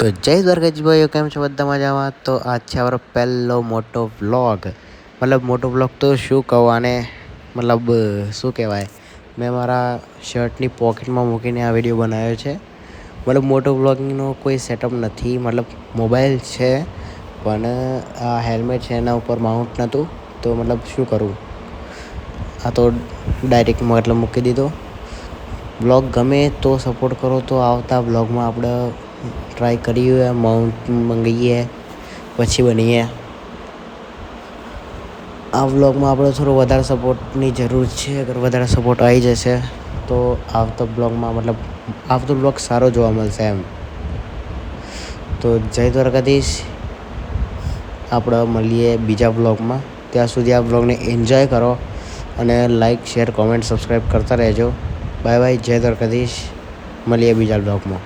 તો જય દ્વારકાજી ભાઈઓ, કેમ છો બધા મજામાં? તો આ છે અમારો પહેલો મોટો વ્લોગ. મોટો વ્લોગ તો શું કહું આને, શું કહેવાય, મેં મારા શર્ટની પોકેટમાં મૂકીને આ વિડીયો બનાવ્યો છે. મોટો વ્લોગિંગનો કોઈ સેટઅપ નથી, મોબાઈલ છે પણ આ હેલ્મેટ છે એના ઉપર માઉન્ટ નહોતું, તો શું કરું, આ તો ડાયરેક્ટ મૂકી દીધો. બ્લોગ ગમે તો સપોર્ટ કરો, તો આવતા બ્લોગમાં આપણે ટ્રાય કરીએ, માઉન્ટ મંગાવીએ પછી બનીએ. આ વ્લોગમાં આપણે થોડો વધારે સપોર્ટની જરૂર છે. અગર વધારે સપોર્ટ આવી જશે તો આવતો બ્લોગ સારો જોવા મળશે એમ. તો જય દ્વારકાધીશ. આપણે મળીએ બીજા બ્લોગમાં. ત્યાં સુધી આ બ્લોગને એન્જોય કરો અને લાઈક, શેર, કોમેન્ટ, સબસ્ક્રાઈબ કરતા રહેજો. Bye bye. જય દ્વારકાધીશ. મળીએ બીજા બ્લોગમાં.